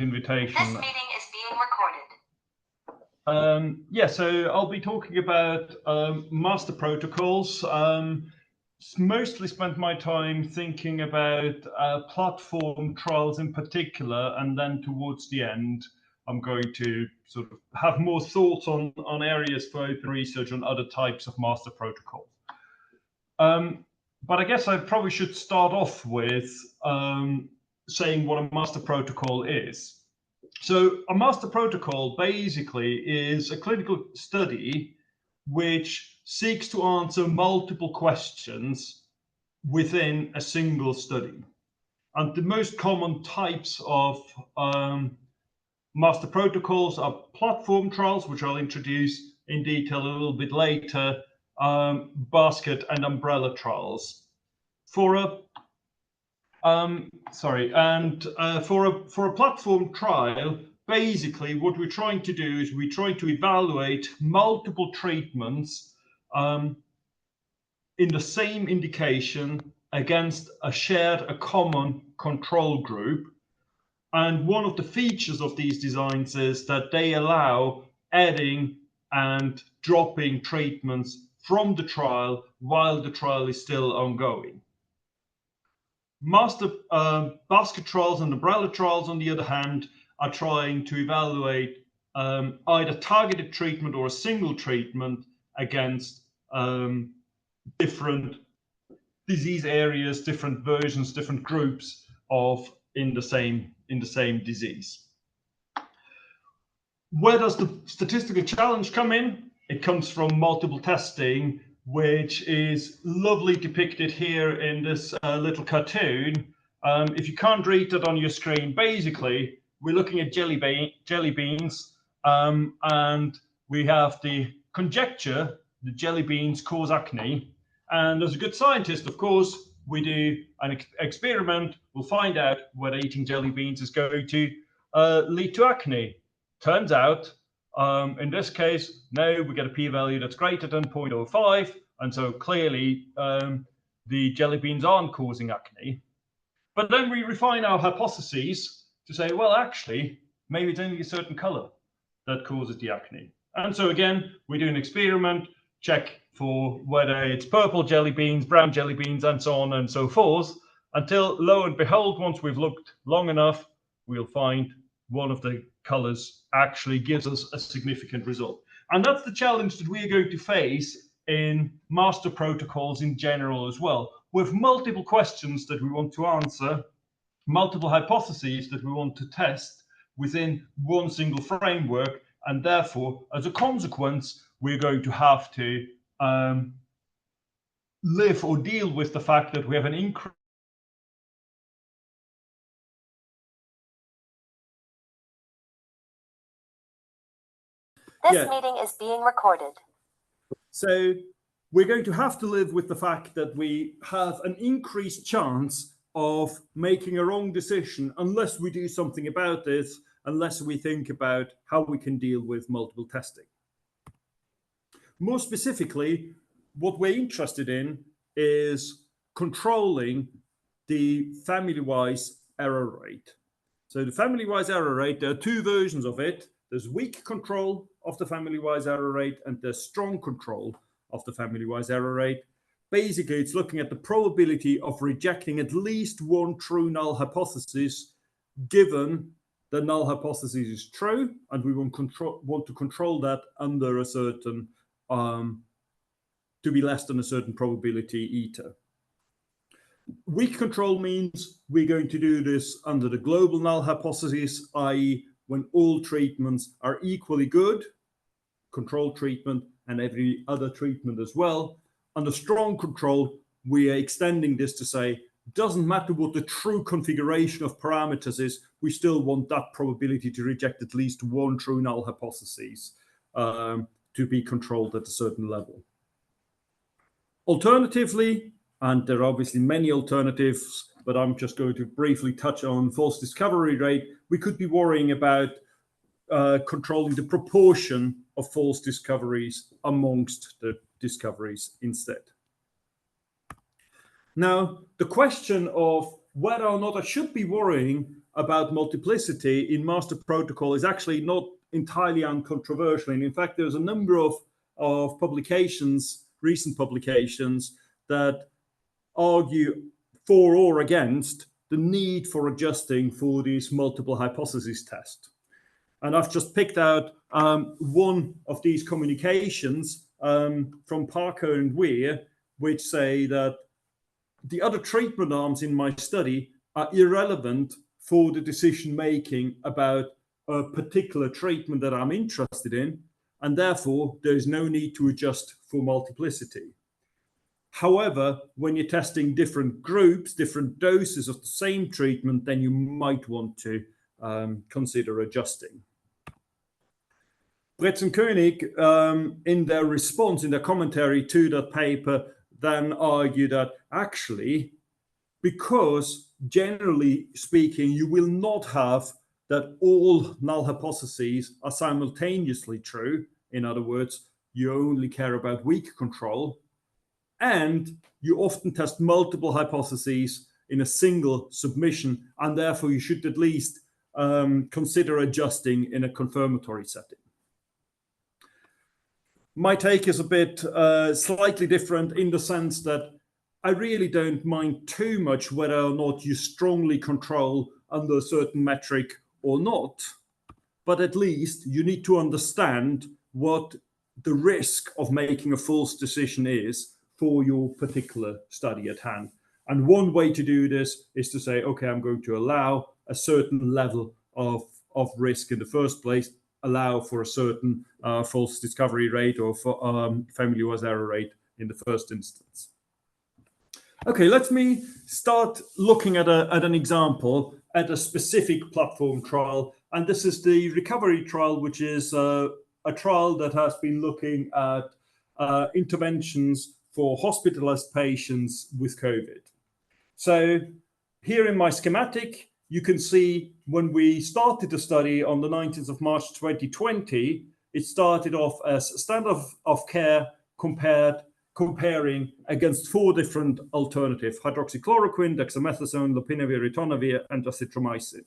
invitation. This meeting is being recorded. Yeah, so I'll be talking about master protocols. Mostly spent my time thinking about platform trials in particular, and then towards the end, I'm going to sort of have more thoughts on areas for open research on other types of master protocols. But I guess I probably should start off with saying what a master protocol is. So a master protocol basically is a clinical study which seeks to answer multiple questions within a single study. And the most common types of master protocols are platform trials, which I'll introduce in detail a little bit later, basket and umbrella trials. For a for a platform trial, basically what we're trying to do is we're trying to evaluate multiple treatments in the same indication against a common control group. And one of the features of these designs is that they allow adding and dropping treatments from the trial while the trial is still ongoing. Basket trials and umbrella trials, on the other hand, are trying to evaluate either targeted treatment or a single treatment against different disease areas, different versions, different groups of in the same disease. Where does the statistical challenge come in? It comes from multiple testing, which is lovely depicted here in this little cartoon. If you can't read it on your screen, basically we're looking at jelly beans, and we have the conjecture that jelly beans cause acne. And as a good scientist, of course, we do an experiment. We'll find out whether eating jelly beans is going to lead to acne. Turns out, in this case, no, we get a p-value that's greater than 0.05, and so clearly the jelly beans aren't causing acne. But then we refine our hypotheses to say, well, actually, maybe it's only a certain color that causes the acne. And so again, we do an experiment, check for whether it's purple jelly beans, brown jelly beans, and so on and so forth, until lo and behold, once we've looked long enough, we'll find one of the colors actually gives us a significant result. And that's the challenge that we are going to face in master protocols in general as well, with multiple questions that we want to answer, multiple hypotheses that we want to test within one single framework, and therefore, as a consequence, we're going to have to live or deal with the fact that we have an increase. This meeting is being recorded. So we're going to have to live with the fact that we have an increased chance of making a wrong decision unless we do something about this, unless we think about how we can deal with multiple testing. More specifically, what we're interested in is controlling the family-wise error rate. So the family-wise error rate, there are two versions of it. There's weak control of the family-wise error rate, and there's strong control of the family-wise error rate. Basically, it's looking at the probability of rejecting at least one true null hypothesis, given the null hypothesis is true, and we want to control that under a certain to be less than a certain probability eta. Weak control means we're going to do this under the global null hypothesis, i.e. when all treatments are equally good, control treatment and every other treatment as well. Under strong control, we are extending this to say, doesn't matter what the true configuration of parameters is, we still want that probability to reject at least one true null hypothesis to be controlled at a certain level. Alternatively, and there are obviously many alternatives, but I'm just going to briefly touch on false discovery rate, we could be worrying about controlling the proportion of false discoveries amongst the discoveries instead. Now, the question of whether or not I should be worrying about multiplicity in master protocol is actually not entirely uncontroversial. And in fact, there's a number of publications, recent publications, that argue for or against the need for adjusting for this multiple hypothesis test. And I've just picked out one of these communications from Parker and Weir, which say that the other treatment arms in my study are irrelevant for the decision making about a particular treatment that I'm interested in, and therefore there is no need to adjust for multiplicity. However, when you're testing different groups, different doses of the same treatment, then you might want to consider adjusting. Bretz and Koenig, in their response, in their commentary to that paper, then argue that actually, because generally speaking, you will not have that all null hypotheses are simultaneously true. In other words, you only care about weak control, and you often test multiple hypotheses in a single submission, and therefore you should at least consider adjusting in a confirmatory setting. My take is a bit slightly different in the sense that I really don't mind too much whether or not you strongly control under a certain metric or not, but at least you need to understand what the risk of making a false decision is for your particular study at hand. And one way to do this is to say, okay, I'm going to allow a certain level of risk in the first place, allow for a certain false discovery rate or for family-wise error rate in the first instance. Okay, let me start looking at an example, at a specific platform trial. And this is the recovery trial, which is a trial that has been looking at interventions for hospitalized patients with COVID. So here in my schematic, you can see when we started the study on the 19th of March 2020, it started off as standard of care comparing against 4 different alternatives: hydroxychloroquine, dexamethasone, lopinavir, ritonavir, and azithromycin.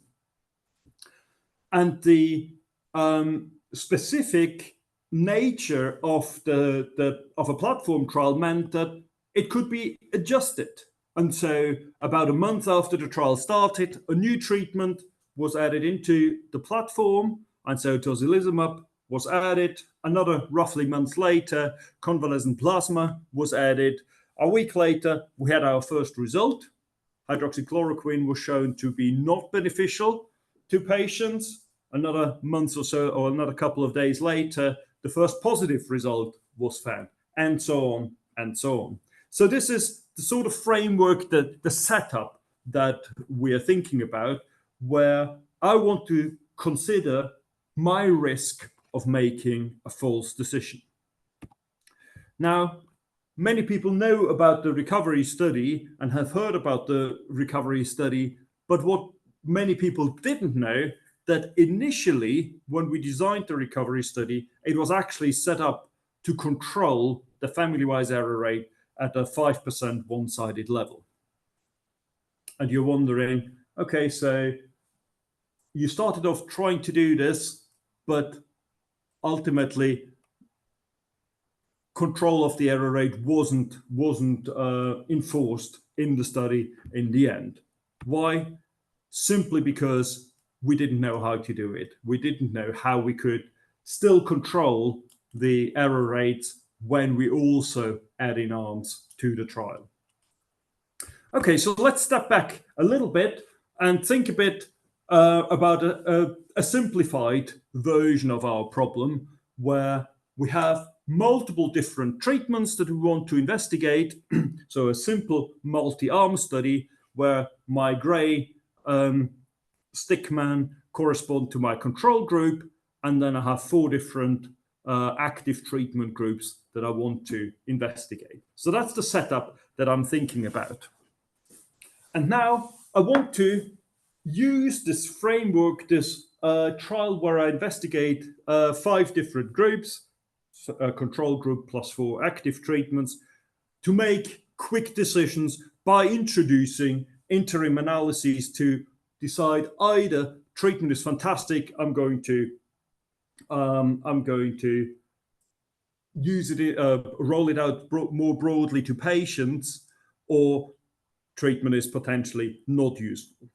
And the specific nature of a platform trial meant that it could be adjusted. And so about a month after the trial started, a new treatment was added into the platform, and so tocilizumab was added. Another roughly month later, convalescent plasma was added. A week later, we had our first result. Hydroxychloroquine was shown to be not beneficial to patients. Another month or so, or another couple of days later, the first positive result was found, and so on and so on. So this is the sort of framework, the setup that we are thinking about, where I want to consider my risk of making a false decision. Now, many people know about the recovery study and have heard about the recovery study, but what many people didn't know, that initially, when we designed the recovery study, it was actually set up to control the family-wise error rate at a 5% one-sided level. And you're wondering, okay, so you started off trying to do this, but ultimately control of the error rate wasn't enforced in the study in the end. Why? Simply because we didn't know how to do it. We didn't know how we could still control the error rates when we also add in arms to the trial. Okay, so let's step back a little bit and think a bit about a simplified version of our problem, where we have multiple different treatments that we want to investigate. So a simple multi-arm study where my gray stickman correspond to my control group, and then I have 4 different active treatment groups that I want to investigate. So that's the setup that I'm thinking about. And now I want to use this framework, this trial where I investigate 5 different groups, so a control group plus 4 active treatments, to make quick decisions by introducing interim analyses to decide either treatment is fantastic, I'm going to use it, roll it out more broadly to patients, or treatment is potentially not useful.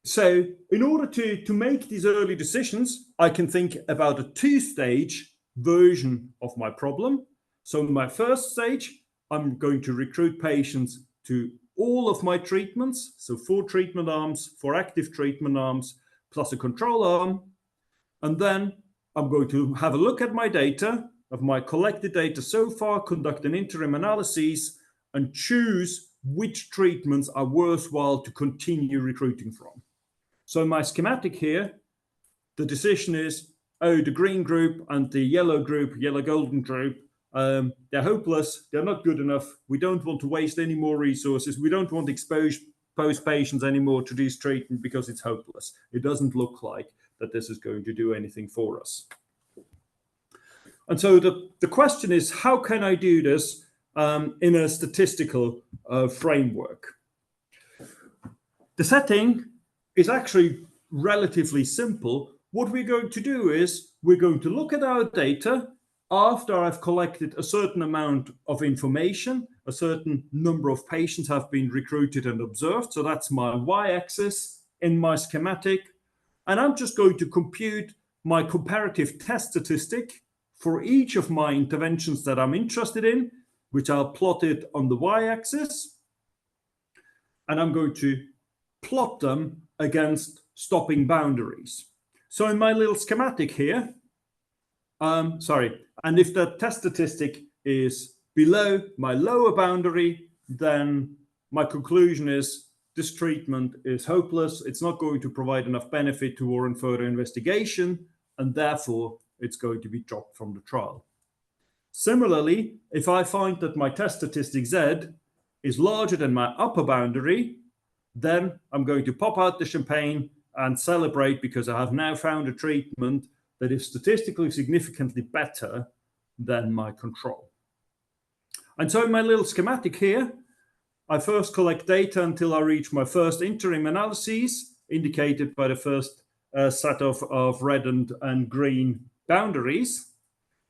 So in order to make these early decisions, I can think about a two-stage version of my problem. So in my first stage, I'm going to recruit patients to all of my treatments. So 4 treatment arms, 4 active treatment arms, plus a control arm. And then I'm going to have a look at my data, of my collected data so far, conduct an interim analysis, and choose which treatments are worthwhile to continue recruiting from. So in my schematic here, the decision is, oh, the green group and the yellow group, yellow-golden group, they're hopeless, they're not good enough, we don't want to waste any more resources, we don't want to expose patients anymore to this treatment because it's hopeless. It doesn't look like that this is going to do anything for us. And so the question is, how can I do this in a statistical framework? The setting is actually relatively simple. What we're going to do is we're going to look at our data after I've collected a certain amount of information, a certain number of patients have been recruited and observed. So that's my y-axis in my schematic. And I'm just going to compute my comparative test statistic for each of my interventions that I'm interested in, which I'll plot it on the y-axis. And I'm going to plot them against stopping boundaries. So in my little schematic here, and if the test statistic is below my lower boundary, then my conclusion is this treatment is hopeless. It's not going to provide enough benefit to warrant further investigation, and therefore it's going to be dropped from the trial. Similarly, if I find that my test statistic Z is larger than my upper boundary, then I'm going to pop out the champagne and celebrate because I have now found a treatment that is statistically significantly better than my control. And so in my little schematic here, I first collect data until I reach my first interim analyses, indicated by the first set of red and green boundaries.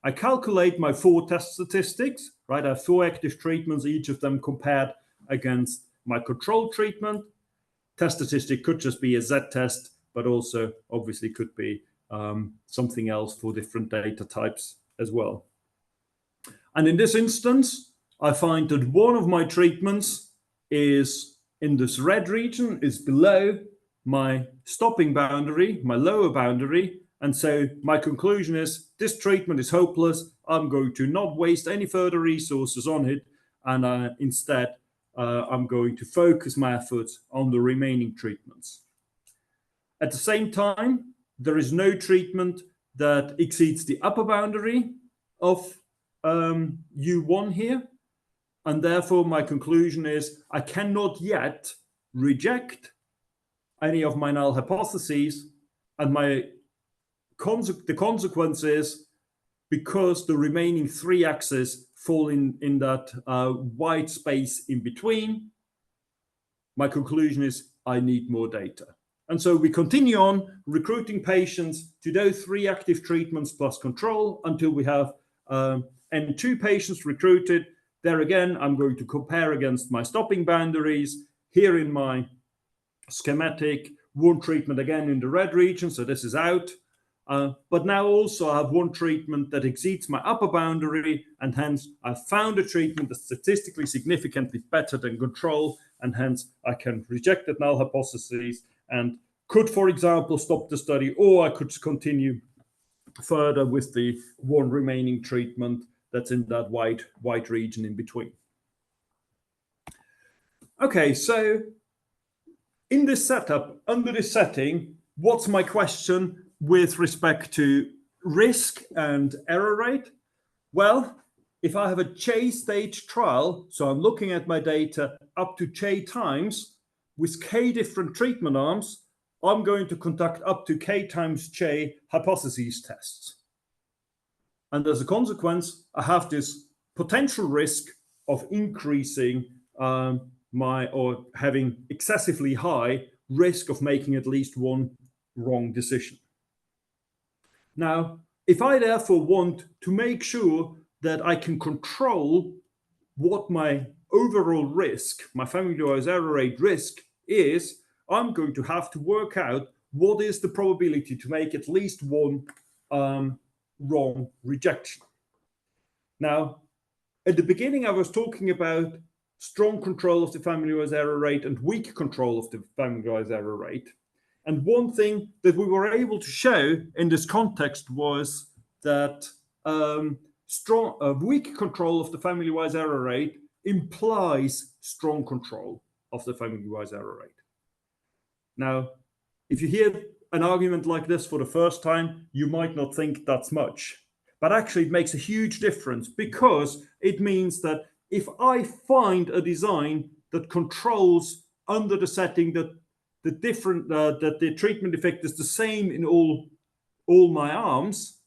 I calculate my 4 test statistics, right? I have 4 active treatments, each of them compared against my control treatment. Test statistic could just be a Z-test, but also obviously could be something else for different data types as well. And in this instance, I find that one of my treatments is in this red region, is below my stopping boundary, my lower boundary. And so my conclusion is this treatment is hopeless. I'm going to not waste any further resources on it. And instead, I'm going to focus my efforts on the remaining treatments. At the same time, there is no treatment that exceeds the upper boundary of U1 here. And therefore, my conclusion is I cannot yet reject any of my null hypotheses. And the consequence is, because the remaining 3 axes fall in that white space in between, my conclusion is I need more data. And so we continue on recruiting patients to those 3 active treatments plus control until we have N2 patients recruited. There again, I'm going to compare against my stopping boundaries. Here in my schematic, 1 treatment again in the red region, so this is out. But now also I have 1 treatment that exceeds my upper boundary, and hence I've found a treatment that's statistically significantly better than control, and hence I can reject that null hypothesis and could, for example, stop the study, or I could continue further with the 1 remaining treatment that's in that white region in between. Okay, so in this setup, under this setting, what's my question with respect to risk and error rate? Well, if I have a J stage trial, so I'm looking at my data up to J times with K different treatment arms, I'm going to conduct up to K times J hypotheses tests. And as a consequence, I have this potential risk of increasing or having excessively high risk of making at least one wrong decision. Now, if I therefore want to make sure that I can control what my overall risk, my family-wise error rate risk is, I'm going to have to work out what is the probability to make at least one wrong rejection. Now, at the beginning, I was talking about strong control of the family-wise error rate and weak control of the family-wise error rate. And one thing that we were able to show in this context was that weak control of the family-wise error rate implies strong control of the family-wise error rate. Now, if you hear an argument like this for the first time, you might not think that's much. But actually, it makes a huge difference, because it means that if I find a design that controls under the setting that the treatment effect is the same in all my arms,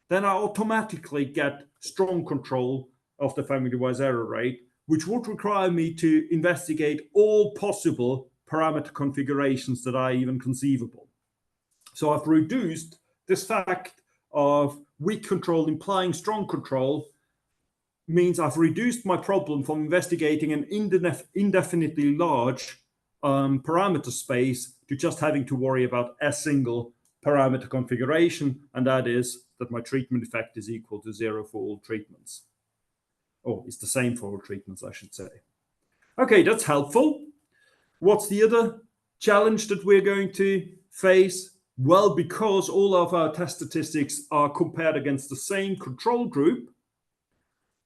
then I automatically get strong control of the family-wise error rate, which would require me to investigate all possible parameter configurations that are even conceivable. So I've reduced this fact of weak control implying strong control, means I've reduced my problem from investigating an indefinitely large parameter space to just having to worry about a single parameter configuration, and that is that my treatment effect is equal to 0 for all treatments. Or it's the same for all treatments, I should say. Okay, that's helpful. What's the other challenge that we're going to face? Well, because all of our test statistics are compared against the same control group,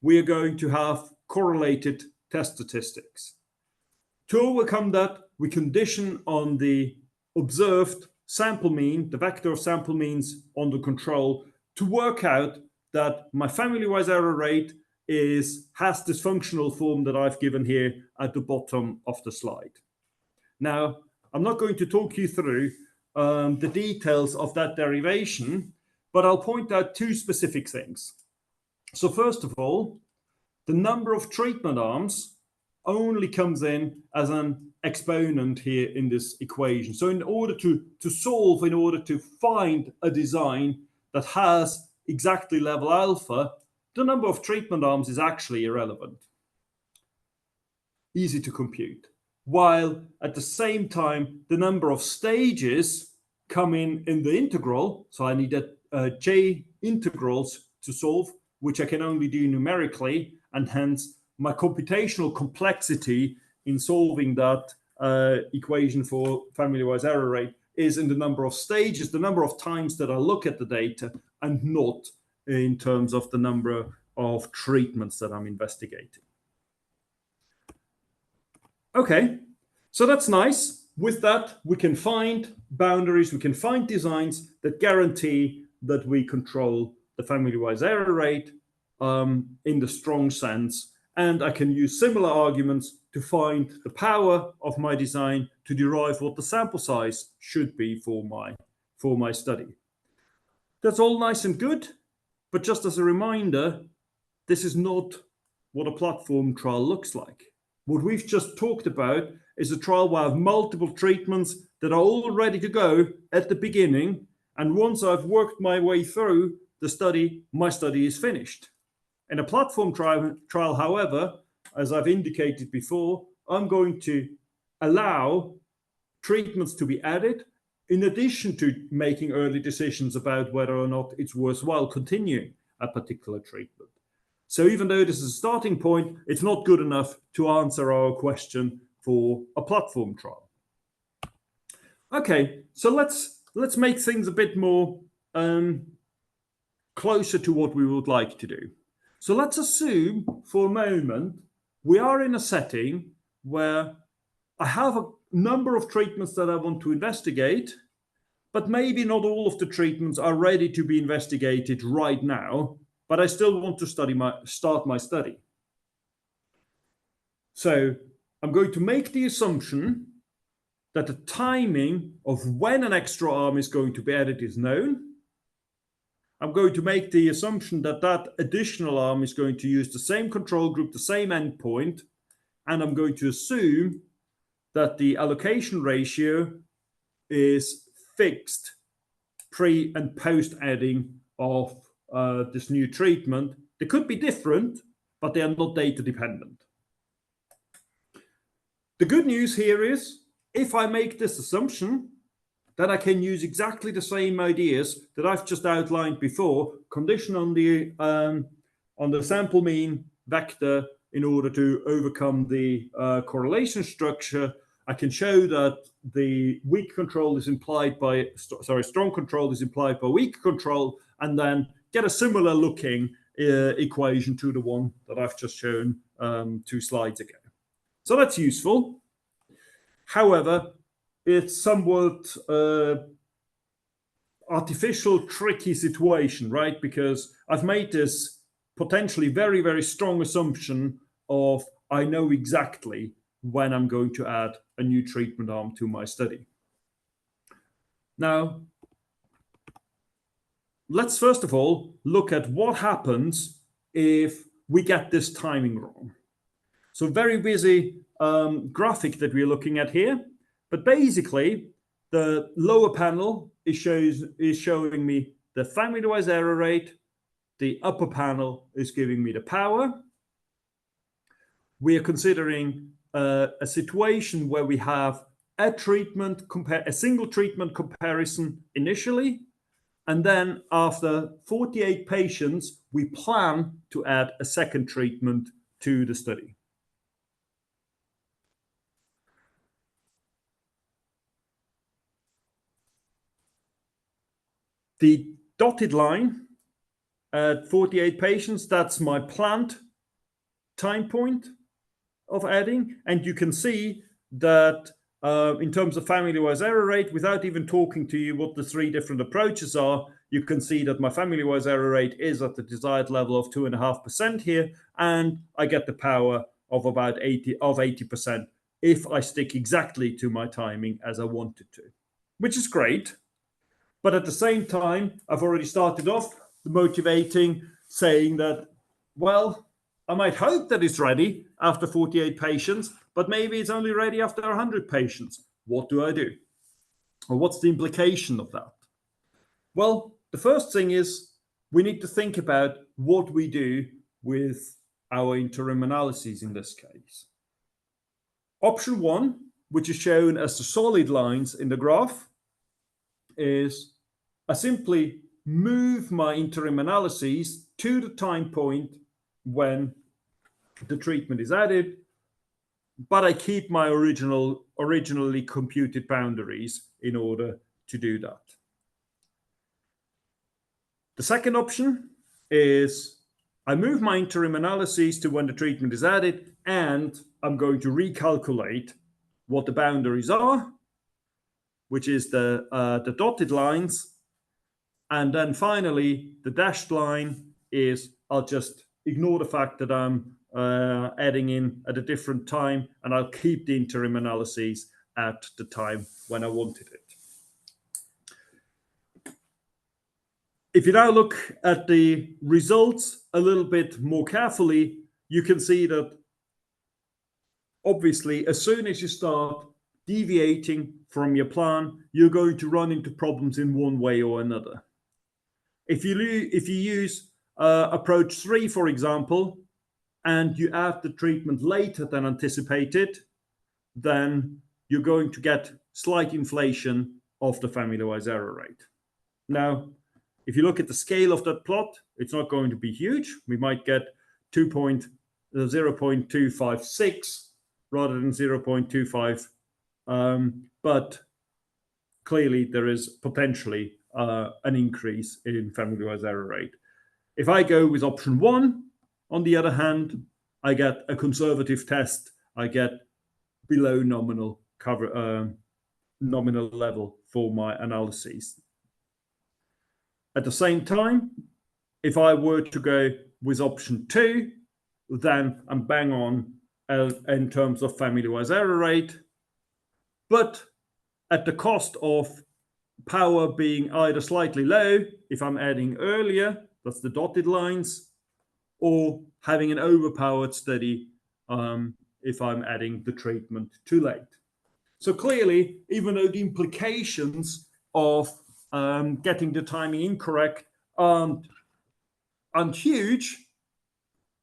we are going to have correlated test statistics. To overcome that, we condition on the observed sample mean, the vector of sample means on the control, to work out that my family-wise error rate has this functional form that I've given here at the bottom of the slide. Now, I'm not going to talk you through the details of that derivation, but I'll point out two specific things. So first of all, the number of treatment arms only comes in as an exponent here in this equation. So in order to find a design that has exactly level alpha, the number of treatment arms is actually irrelevant. Easy to compute. While at the same time, the number of stages come in the integral. So I need j integrals to solve, which I can only do numerically, and hence my computational complexity in solving that equation for family-wise error rate is in the number of stages, the number of times that I look at the data, and not in terms of the number of treatments that I'm investigating. Okay, so that's nice. With that, we can find boundaries, we can find designs that guarantee that we control the family-wise error rate in the strong sense, and I can use similar arguments to find the power of my design to derive what the sample size should be for my study. That's all nice and good, but just as a reminder, this is not what a platform trial looks like. What we've just talked about is a trial where I have multiple treatments that are all ready to go at the beginning, and once I've worked my way through the study, my study is finished. In a platform trial, however, as I've indicated before, I'm going to allow treatments to be added in addition to making early decisions about whether or not it's worthwhile continuing a particular treatment. So even though this is a starting point, it's not good enough to answer our question for a platform trial. Okay, so let's make things a bit more closer to what we would like to do. So let's assume for a moment we are in a setting where I have a number of treatments that I want to investigate, but maybe not all of the treatments are ready to be investigated right now, but I still want to start my study. So I'm going to make the assumption that the timing of when an extra arm is going to be added is known. I'm going to make the assumption that that additional arm is going to use the same control group, the same endpoint, and I'm going to assume that the allocation ratio is fixed pre and post adding of this new treatment. They could be different, but they are not data dependent. The good news here is, if I make this assumption, then I can use exactly the same ideas that I've just outlined before, condition on the sample mean vector in order to overcome the correlation structure. I can show that the weak control is implied by, strong control is implied by weak control, and then get a similar looking equation to the one that I've just shown 2 slides ago. So that's useful. However, it's somewhat artificial, tricky situation, right? Because I've made this potentially very, very strong assumption of I know exactly when I'm going to add a new treatment arm to my study. Now, let's first of all look at what happens if we get this timing wrong. So very busy graphic that we're looking at here, but basically the lower panel is showing me the family-wise error rate. The upper panel is giving me the power. We are considering a situation where we have a single treatment comparison initially, and then after 48 patients, we plan to add a second treatment to the study. The dotted line at 48 patients, that's my planned time point of adding. And you can see that in terms of family-wise error rate, without even talking to you what the 3 different approaches are, you can see that my family-wise error rate is at the desired level of 2.5% here, and I get the power of about 80% if I stick exactly to my timing as I wanted to, which is great. But at the same time, I've already started off motivating, saying that, well, I might hope that it's ready after 48 patients, but maybe it's only ready after 100 patients. What do I do? Or what's the implication of that? Well, the first thing is we need to think about what we do with our interim analyses in this case. Option 1, which is shown as the solid lines in the graph, is I simply move my interim analyses to the time point when the treatment is added, but I keep my originally computed boundaries in order to do that. The second option is I move my interim analyses to when the treatment is added, and I'm going to recalculate what the boundaries are, which is the dotted lines. And then finally, the dashed line is I'll just ignore the fact that I'm adding in at a different time, and I'll keep the interim analyses at the time when I wanted it. If you now look at the results a little bit more carefully, you can see that obviously as soon as you start deviating from your plan, you're going to run into problems in one way or another. If you use approach 3, for example, and you add the treatment later than anticipated, then you're going to get slight inflation of the family-wise error rate. Now, if you look at the scale of that plot, it's not going to be huge. We might get 0.256 rather than 0.25, but clearly there is potentially an increase in family-wise error rate. If I go with option 1, on the other hand, I get a conservative test. I get below nominal level for my analyses. At the same time, if I were to go with option 2, then I'm bang on in terms of family-wise error rate, but at the cost of power being either slightly low if I'm adding earlier, that's the dotted lines, or having an overpowered study if I'm adding the treatment too late. So clearly, even though the implications of getting the timing incorrect aren't huge,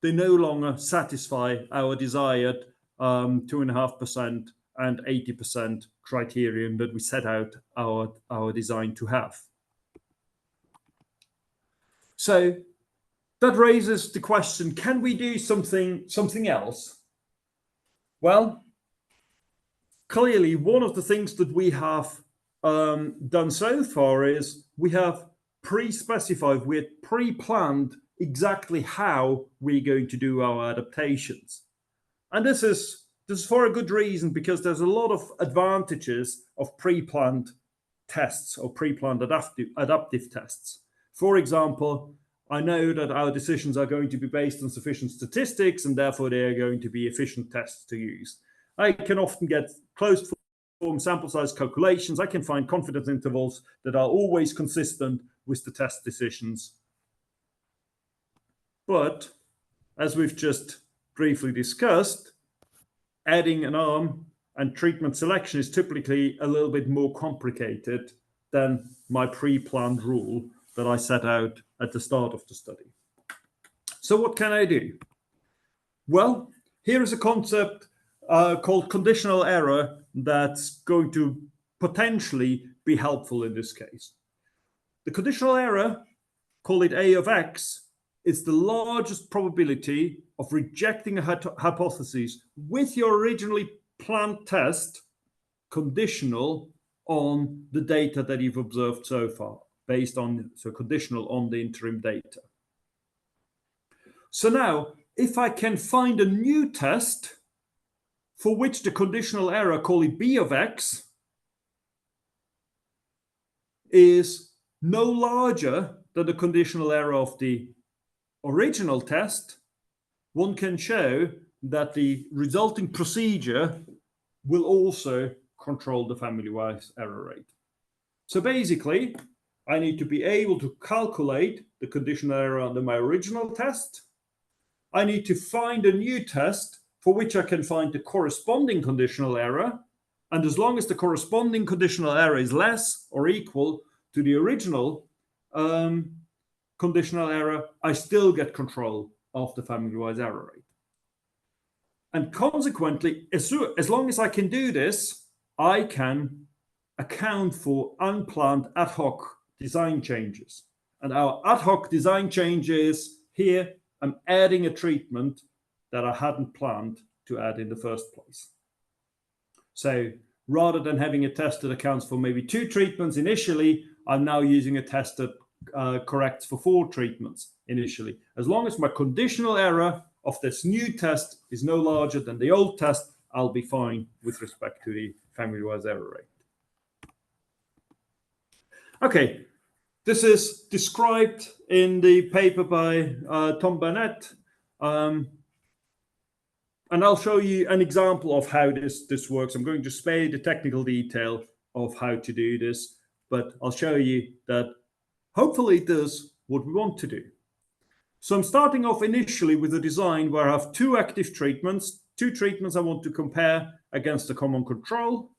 they no longer satisfy our desired 2.5% and 80% criterion that we set out our design to have. So that raises the question, can we do something else? Well, clearly, one of the things that we have done so far is we have pre-specified, we had pre-planned exactly how we're going to do our adaptations. And this is for a good reason, because there's a lot of advantages of pre-planned tests or pre-planned adaptive tests. For example, I know that our decisions are going to be based on sufficient statistics, and therefore they are going to be efficient tests to use. I can often get closed form sample size calculations. I can find confidence intervals that are always consistent with the test decisions. But as we've just briefly discussed, adding an arm and treatment selection is typically a little bit more complicated than my pre-planned rule that I set out at the start of the study. So what can I do? Well, here is a concept called conditional error that's going to potentially be helpful in this case. The conditional error, call it A of X, is the largest probability of rejecting a hypothesis with your originally planned test conditional on the data that you've observed so far, so conditional on the interim data. So now, if I can find a new test for which the conditional error, call it B of X, is no larger than the conditional error of the original test, one can show that the resulting procedure will also control the family-wise error rate. So basically, I need to be able to calculate the conditional error under my original test. I need to find a new test for which I can find the corresponding conditional error. And as long as the corresponding conditional error is less or equal to the original conditional error, I still get control of the family-wise error rate. And consequently, as long as I can do this, I can account for unplanned ad hoc design changes. And our ad hoc design changes here, I'm adding a treatment that I hadn't planned to add in the first place. So rather than having a test that accounts for maybe 2 treatments initially, I'm now using a test that corrects for 4 treatments initially. As long as my conditional error of this new test is no larger than the old test, I'll be fine with respect to the family-wise error rate. Okay, this is described in the paper by Tom Burnett, and I'll show you an example of how this works. I'm going to spare the technical detail of how to do this, but I'll show you that hopefully it does what we want to do. So I'm starting off initially with a design where I have 2 active treatments, 2 treatments I want to compare against a common control.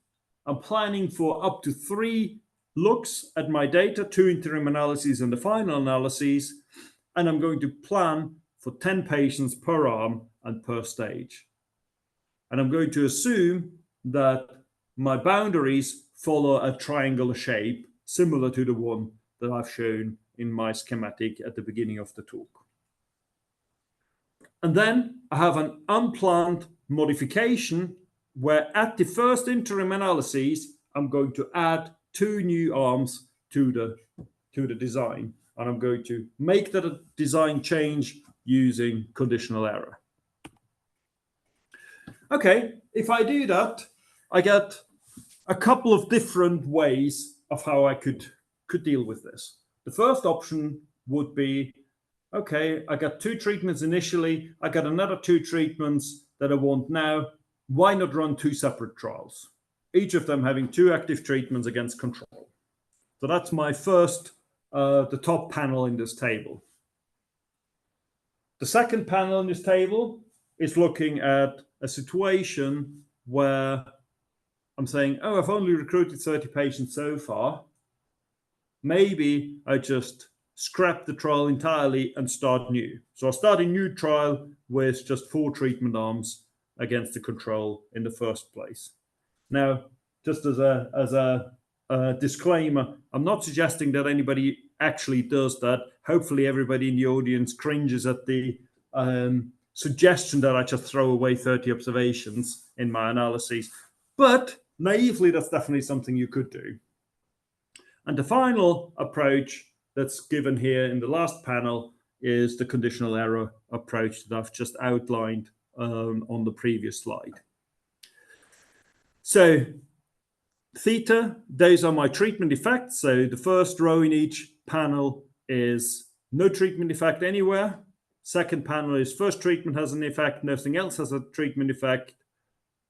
I'm planning for up to 3 looks at my data, 2 interim analyses and the final analyses, and I'm going to plan for 10 patients per arm and per stage. And I'm going to assume that my boundaries follow a triangular shape similar to the one that I've shown in my schematic at the beginning of the talk. And then I have an unplanned modification where at the first interim analyses, I'm going to add 2 new arms to the design. And I'm going to make that a design change using conditional error. Okay, if I do that, I get a couple of different ways of how I could deal with this. The first option would be, okay, I got 2 treatments initially, I got another 2 treatments that I want now. Why not run 2 separate trials, each of them having 2 active treatments against control? So that's my first, the top panel in this table. The second panel in this table is looking at a situation where I'm saying, oh, I've only recruited 30 patients so far, maybe I just scrap the trial entirely and start new. So I'll start a new trial with just 4 treatment arms against the control in the first place. Now, just as a disclaimer, I'm not suggesting that anybody actually does that. Hopefully everybody in the audience cringes at the suggestion that I just throw away 30 observations in my analyses. But naively, that's definitely something you could do. And the final approach that's given here in the last panel is the conditional error approach that I've just outlined on the previous slide. So theta, those are my treatment effects. So the first row in each panel is no treatment effect anywhere. Second panel is first treatment has an effect, nothing else has a treatment effect.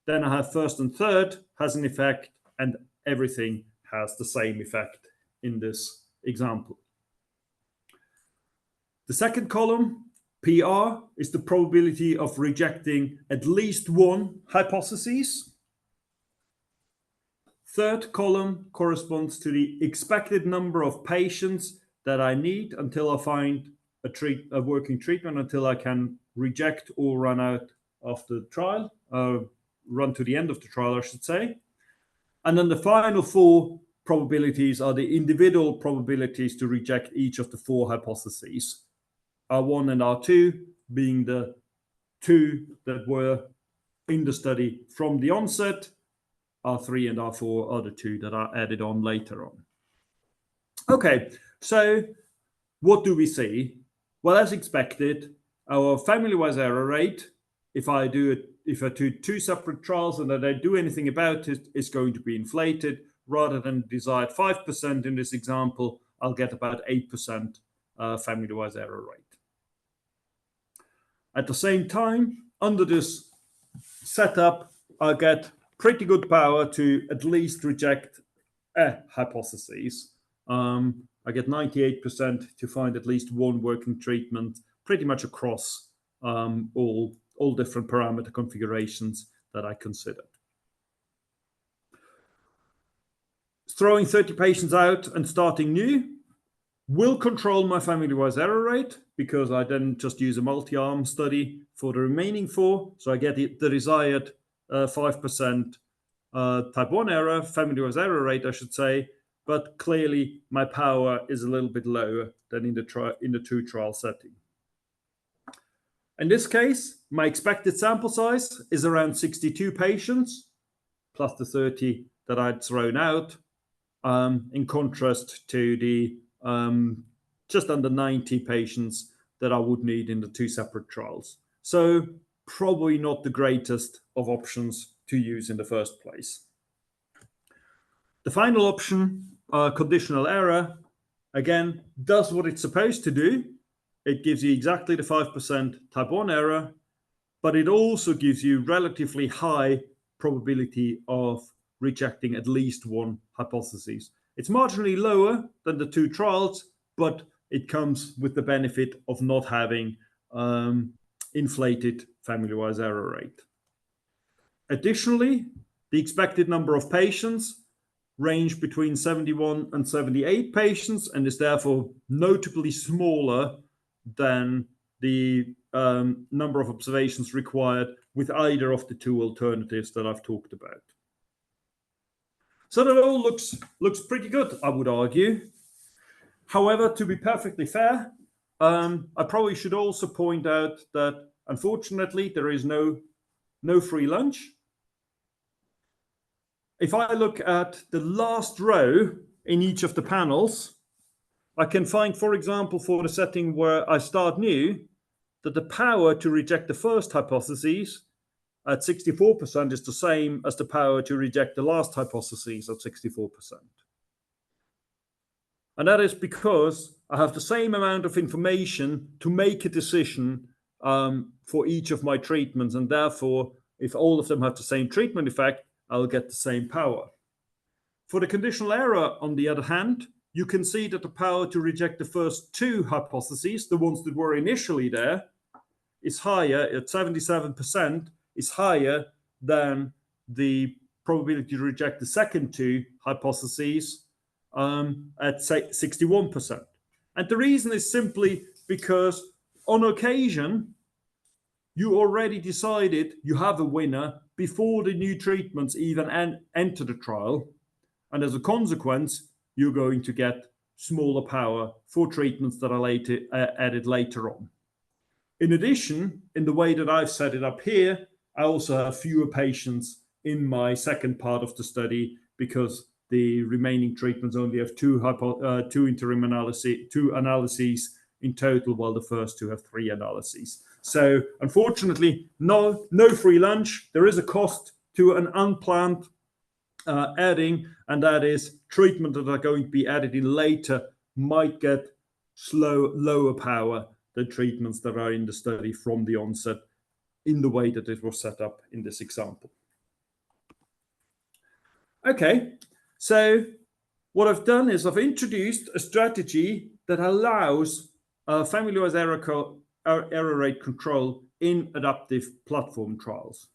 Then I have first and third has an effect, and everything has the same effect in this example. The second column, PR, is the probability of rejecting at least one hypothesis. Third column corresponds to the expected number of patients that I need until I find a working treatment, until I can reject or run out of the trial, run to the end of the trial, I should say. And then the final 4 probabilities are the individual probabilities to reject each of the 4 hypotheses. R1 and R2 being the 2 that were in the study from the onset. R3 and R4 are the 2 that are added on later on. Okay, so what do we see? Well, as expected, our family-wise error rate, if I do 2 separate trials and I don't do anything about it, is going to be inflated. Rather than desired 5% in this example, I'll get about 8% family-wise error rate. At the same time, under this setup, I'll get pretty good power to at least reject a hypothesis. I get 98% to find at least one working treatment pretty much across all different parameter configurations that I considered. Throwing 30 patients out and starting new will control my family-wise error rate because I then just use a multi-arm study for the remaining 4. So I get the desired 5% type 1 error, family-wise error rate, I should say. But clearly, my power is a little bit lower than in the 2-trial setting. In this case, my expected sample size is around 62 patients, plus the 30 that I'd thrown out, in contrast to the just under 90 patients that I would need in the 2 separate trials. So probably not the greatest of options to use in the first place. The final option, conditional error, again, does what it's supposed to do. It gives you exactly the 5% type 1 error, but it also gives you relatively high probability of rejecting at least one hypothesis. It's marginally lower than the 2 trials, but it comes with the benefit of not having inflated family-wise error rate. Additionally, the expected number of patients range between 71 and 78 patients and is therefore notably smaller than the number of observations required with either of the 2 alternatives that I've talked about. So that all looks pretty good, I would argue. However, to be perfectly fair, I probably should also point out that unfortunately there is no free lunch. If I look at the last row in each of the panels, I can find, for example, for the setting where I start new, that the power to reject the first hypothesis at 64% is the same as the power to reject the last hypothesis at 64%. And that is because I have the same amount of information to make a decision for each of my treatments. And therefore, if all of them have the same treatment effect, I'll get the same power. For the conditional error, on the other hand, you can see that the power to reject the first 2 hypotheses, the ones that were initially there, is higher at 77% is higher than the probability to reject the second two hypotheses at say 61%. And the reason is simply because on occasion, you already decided you have a winner before the new treatments even enter the trial. And as a consequence, you're going to get smaller power for treatments that are added later on. In addition, in the way that I've set it up here, I also have fewer patients in my second part of the study because the remaining treatments only have two analyses in total, while the first two have 3 analyses. So unfortunately, no free lunch. There is a cost to an unplanned adding, and that is treatment that are going to be added in later might get lower power than treatments that are in the study from the onset in the way that it was set up in this example. Okay, so what I've done is I've introduced a strategy that allows family-wise error rate control in adaptive platform trials.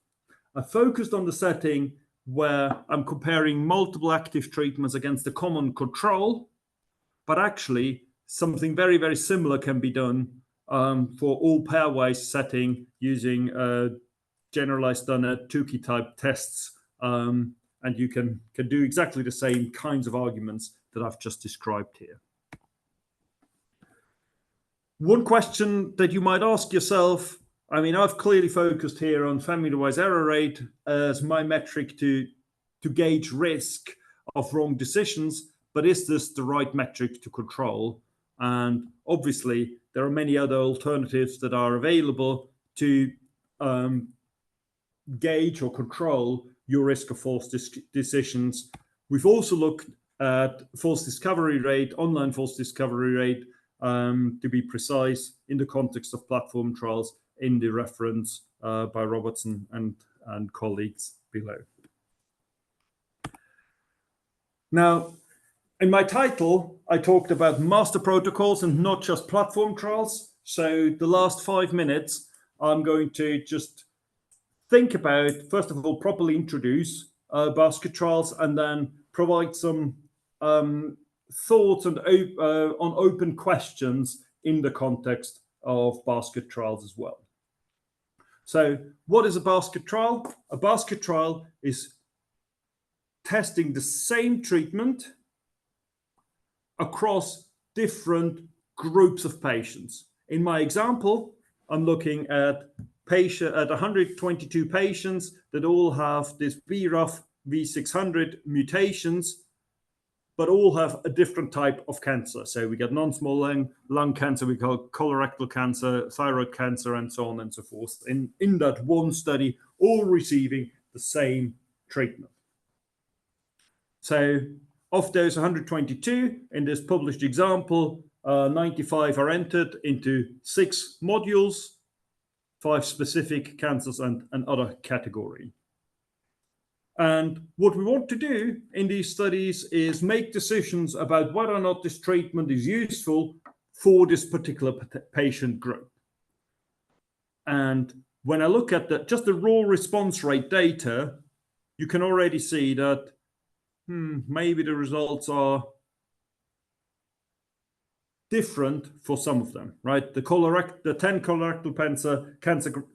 I focused on the setting where I'm comparing multiple active treatments against a common control, but actually something very, very similar can be done for all pairwise setting using generalized Dunner Tukey type tests. And you can do exactly the same kinds of arguments that I've just described here. One question that you might ask yourself, I mean, I've clearly focused here on family-wise error rate as my metric to gauge risk of wrong decisions, but is this the right metric to control? And obviously, there are many other alternatives that are available to gauge or control your risk of false decisions. We've also looked at false discovery rate, online false discovery rate, to be precise, in the context of platform trials in the reference by Robertson and colleagues below. Now, in my title, I talked about master protocols and not just platform trials. So the last 5 minutes, I'm going to just think about, first of all, properly introduce basket trials and then provide some thoughts and on open questions in the context of basket trials as well. So what is a basket trial? A basket trial is testing the same treatment across different groups of patients. In my example, I'm looking at 122 patients that all have this BRAF V600 mutations, but all have a different type of cancer. So we get non-small lung cancer, we call colorectal cancer, thyroid cancer, and so on and so forth. In that one study, all receiving the same treatment. So of those 122, in this published example, 95 are entered into 6 modules, 5 specific cancers and other category. And what we want to do in these studies is make decisions about whether or not this treatment is useful for this particular patient group. And when I look at just the raw response rate data, you can already see that maybe the results are different for some of them, right? The 10 colorectal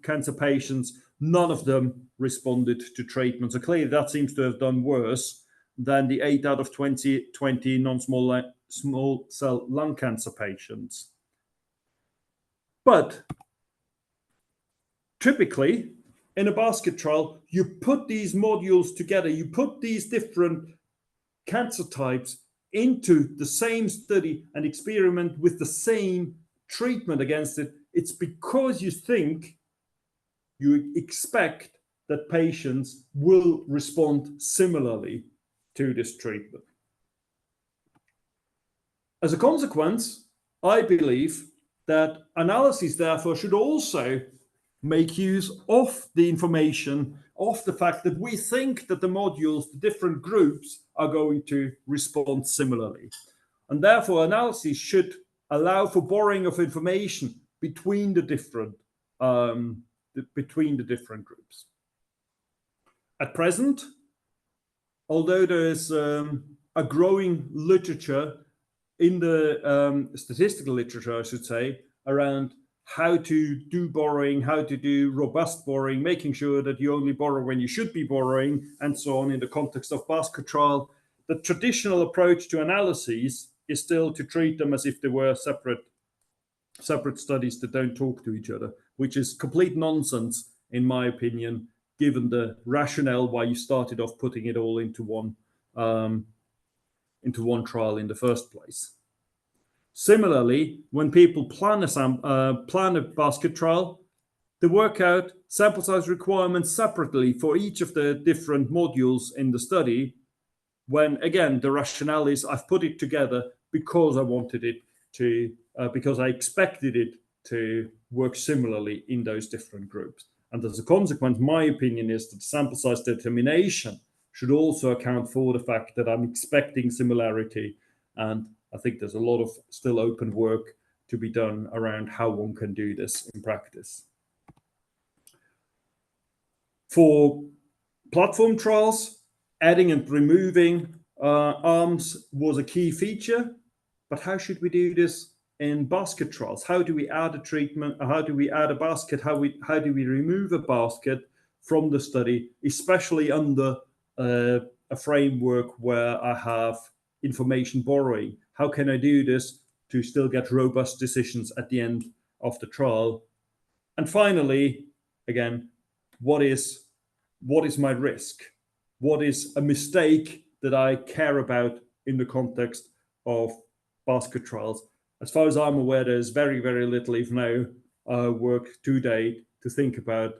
cancer patients, none of them responded to treatment. So clearly that seems to have done worse than the 8 out of 20 non-small cell lung cancer patients. But typically in a basket trial, you put these modules together, you put these different cancer types into the same study and experiment with the same treatment against it. It's because you expect that patients will respond similarly to this treatment. As a consequence, I believe that analyses therefore should also make use of the information of the fact that we think that the modules, the different groups, are going to respond similarly. And therefore, analyses should allow for borrowing of information between the different groups. at present, although there is a growing literature in the statistical literature, I should say, around how to do borrowing, how to do robust borrowing, making sure that you only borrow when you should be borrowing, and so on in the context of basket trial. The traditional approach to analyses is still to treat them as if they were separate studies that don't talk to each other, which is complete nonsense, in my opinion, given the rationale why you started off putting it all into one trial in the first place. Similarly, when people plan a basket trial, they work out sample size requirements separately for each of the different modules in the study, when again the rationale is I've put it together because I wanted it to, because I expected it to work similarly in those different groups. And as a consequence, my opinion is that sample size determination should also account for the fact that I'm expecting similarity. And I think there's a lot of still open work to be done around how one can do this in practice. For platform trials, adding and removing arms was a key feature, but how should we do this in basket trials? How do we add a treatment? How do we add a basket? How do we remove a basket from the study, especially under a framework where I have information borrowing? How can I do this to still get robust decisions at the end of the trial? And finally, again, what is my risk? What is a mistake that I care about in the context of basket trials? As far as I'm aware, there's very, very little, if no, work to date to think about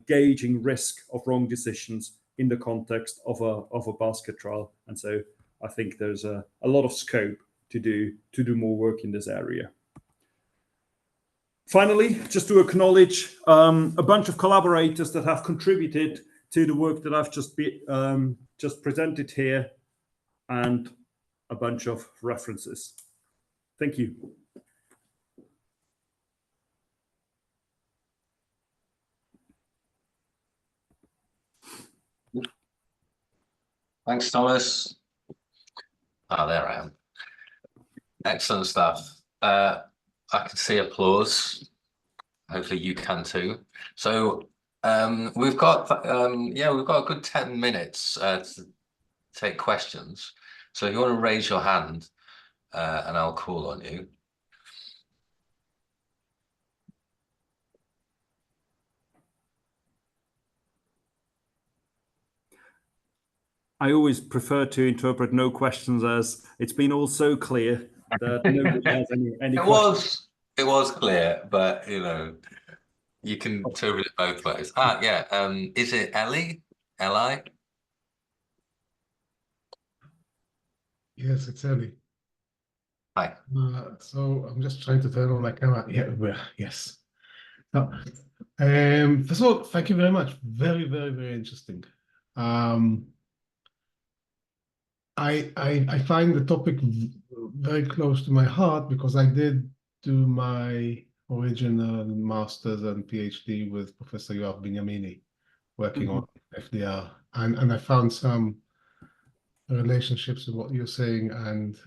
gauging risk of wrong decisions in the context of a basket trial. And so I think there's a lot of scope to do more work in this area. Finally, just to acknowledge a bunch of collaborators that have contributed to the work that I've just presented here, and a bunch of references. Thank you. Thanks, Thomas. There I am. Excellent stuff. I can see applause. Hopefully you can too. So we've got a good 10 minutes to take questions. So if you want to raise your hand, and I'll call on you. I always prefer to interpret no questions as it's been all so clear that nobody has any questions. It was clear, but you know, you can interpret it both ways. Is it Ellie? Eli? Yes, it's Ellie. Hi. So I'm just trying to turn on my camera. Yeah, yes. So, first of all, thank you very much. Very, very, very interesting. I find the topic very close to my heart because I did do my original master's and PhD with Professor Yoav Binyamini, working on FDR, and I found some relationships with what you're saying and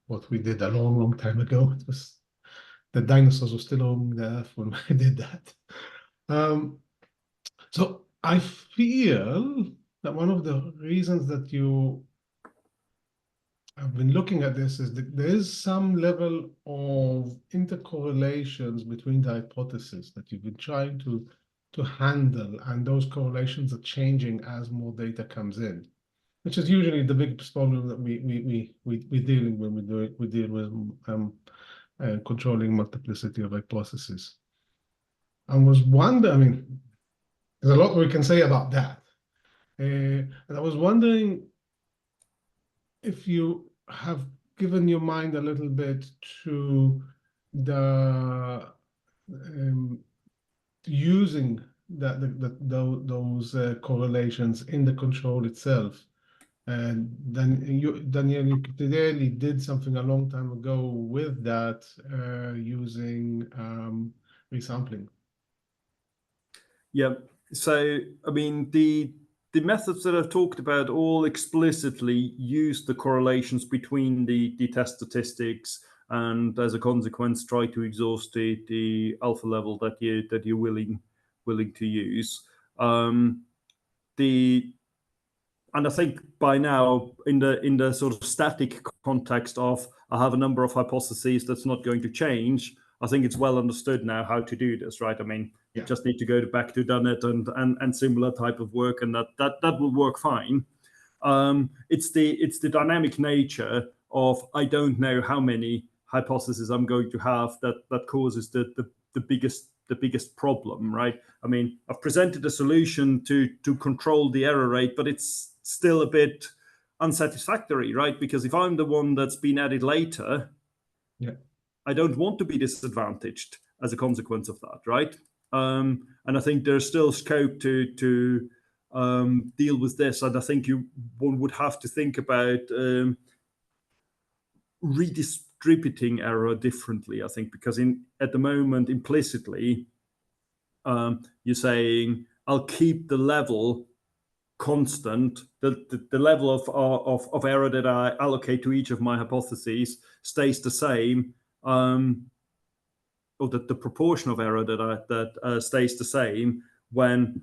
what we did a long, long time ago. It was the dinosaurs were still on the earth when I did that. So I feel that one of the reasons that you have been looking at this is that there is some level of intercorrelations between the hypotheses that you've been trying to handle, and those correlations are changing as more data comes in, which is usually the biggest problem that we're dealing when we deal with controlling multiplicity of hypotheses. I was wondering, I mean, there's a lot we can say about that. And I was wondering if you have given your mind a little bit to the using those correlations in the control itself. And then Daniel, you clearly did something a long time ago with that using resampling. Yeah, So, I mean, the methods that I've talked about all explicitly use the correlations between the test statistics, and as a consequence, try to exhaust the alpha level that you're willing to use. And I think by now, in the sort of static context of I have a number of hypotheses that's not going to change, I think it's well understood now how to do this, right? I mean, Yeah. just need to go back to Dunnett and similar type of work, and that will work fine. It's the dynamic nature of I don't know how many hypotheses I'm going to have that causes the biggest problem, right? I mean, I've presented a solution to control the error rate, but it's still a bit unsatisfactory, right? Because if I'm the one that's been added later, Yeah. I don't want to be disadvantaged as a consequence of that, right? And I think there's still scope to deal with this, and I think one would have to think about redistributing error differently. I think because at the moment implicitly you're saying I'll keep the level constant, the level of error that I allocate to each of my hypotheses stays the same, or that the proportion of error that stays the same when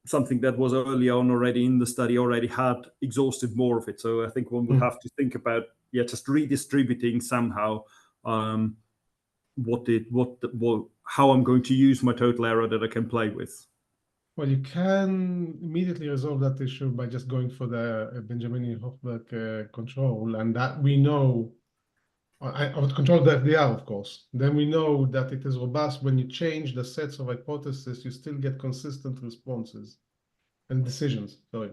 something that was early on already in the study already had exhausted more of it. So I think one would have to think about just redistributing somehow how I'm going to use my total error that I can play with. Well, you can immediately resolve that issue by just going for the Benjamini-Hochberg control, and that we know. I would control the FDR, of course. Then we know that it is robust. When you change the sets of hypotheses, you still get consistent responses and decisions. Sorry.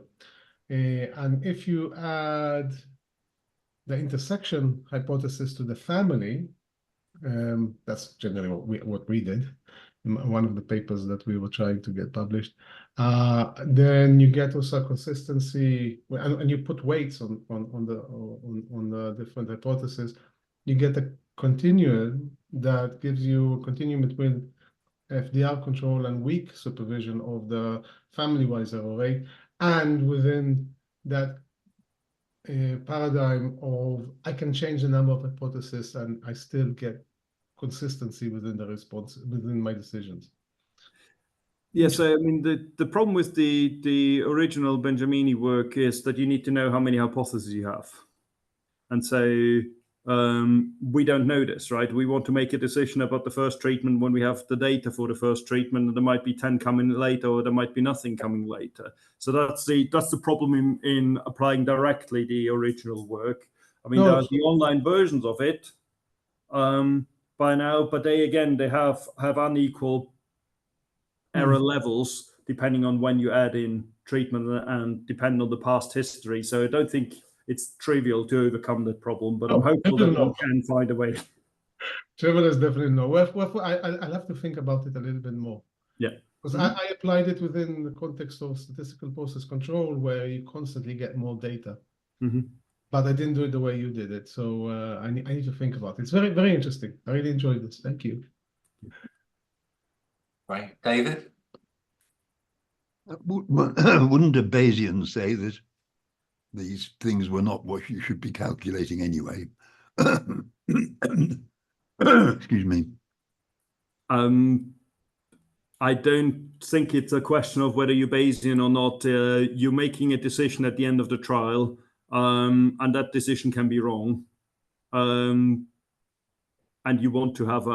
And if you add the intersection hypothesis to the family, that's generally what we did in one of the papers that we were trying to get published. Then you get also consistency, and you put weights on the different hypotheses. You get a continuum that gives you a continuum between FDR control and weak supervision of the family-wise error rate, and within that paradigm of I can change the number of hypotheses and I still get consistency within the response within my decisions. Yes, I mean the problem with the original Benjamini work is that you need to know how many hypotheses you have, and so we don't know this, right? We want to make a decision about the first treatment when we have the data for the first treatment, and there might be 10 coming later, or there might be nothing coming later. So that's the problem in applying directly the original work. I mean, there are the online versions of it by now, but they have unequal error levels depending on when you add in treatment and depending on the past history. So I don't think it's trivial to overcome that problem, but I'm hopeful that one can find a way. Trivial is definitely no. Well, I'll have to think about it a little bit more. Yeah. Because I applied it within the context of statistical process control, where you constantly get more data. But I didn't do it the way you did it. So I need to think about it. It's very, very interesting. I really enjoyed this. Thank you. Right. David? Wouldn't a Bayesian say that these things were not what you should be calculating anyway? Excuse me. I don't think it's a question of whether you're Bayesian or not. You're making a decision at the end of the trial, and that decision can be wrong. And you want to have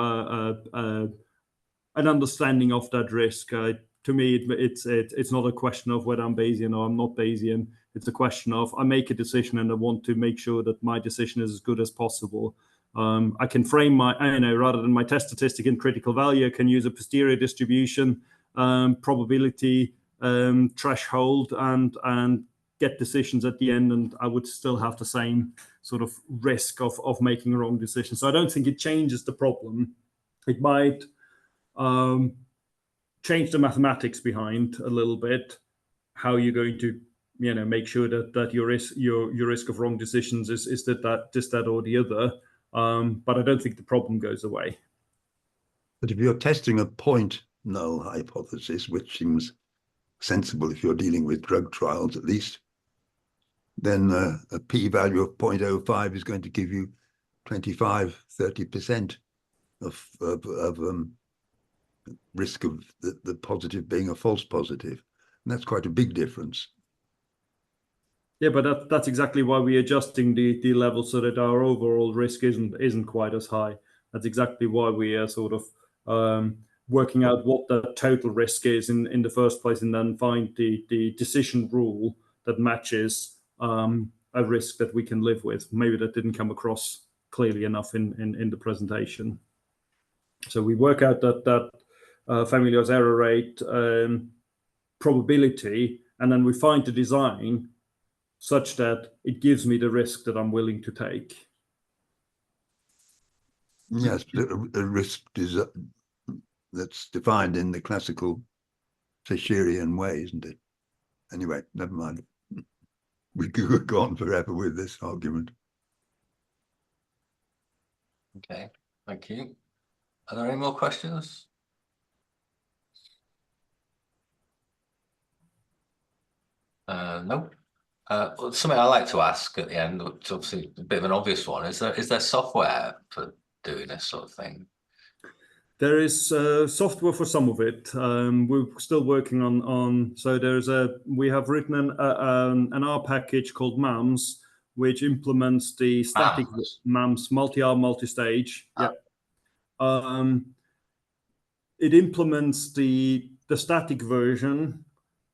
an understanding of that risk. To me, it's not a question of whether I'm Bayesian or I'm not Bayesian. It's a question of I make a decision and I want to make sure that my decision is as good as possible. I can frame rather than my test statistic in critical value, I can use a posterior distribution, probability threshold, and get decisions at the end, and I would still have the same sort of risk of making a wrong decision. So I don't think it changes the problem. It might change the mathematics behind a little bit, how you're going to make sure that your risk of wrong decisions is that or the other. But I don't think the problem goes away. But if you're testing a point null hypothesis, which seems sensible if you're dealing with drug trials at least, then a p-value of 0.05 is going to give you 25–30% of risk of the positive being a false positive. And that's quite a big difference. Yeah, but that's exactly why we're adjusting the level so that our overall risk isn't quite as high. That's exactly why we are sort of working out what the total risk is in the first place, and then find the decision rule that matches a risk that we can live with. Maybe that didn't come across clearly enough in the presentation. So we work out that Familiar's error rate probability, and then we find the design such that it gives me the risk that I'm willing to take. Yes, a risk is that's defined in the classical Fisherian way, isn't it? Anyway, never mind. We could go on forever with this argument. Okay, thank you. Are there any more questions? No. Well, something I like to ask at the end, which is obviously a bit of an obvious one, is there software for doing this sort of thing? There is software for some of it. We're still working on. So we have written an R package called MAMS, which implements the static MAMS, multi-R, multi-stage. Yeah. It implements the static version,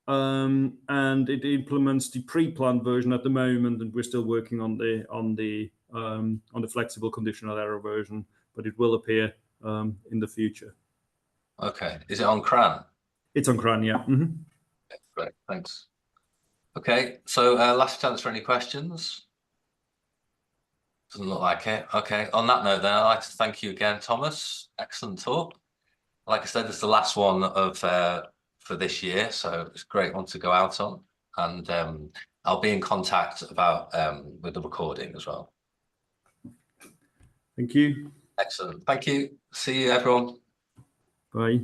and it implements the pre-planned version at the moment, and we're still working on the flexible conditional error version, but it will appear in the future. Okay, is it on CRAN? It's on CRAN, yeah. Mm-hmm. Okay, great, thanks. Okay, so last chance for any questions. Doesn't look like it. Okay, on that note then, I'd like to thank you again, Thomas. Excellent talk. Like I said, this is the last one of for this year, so it's a great one to go out on, and I'll be in contact about with the recording as well. Thank you. Excellent, thank you. See you, everyone. Bye.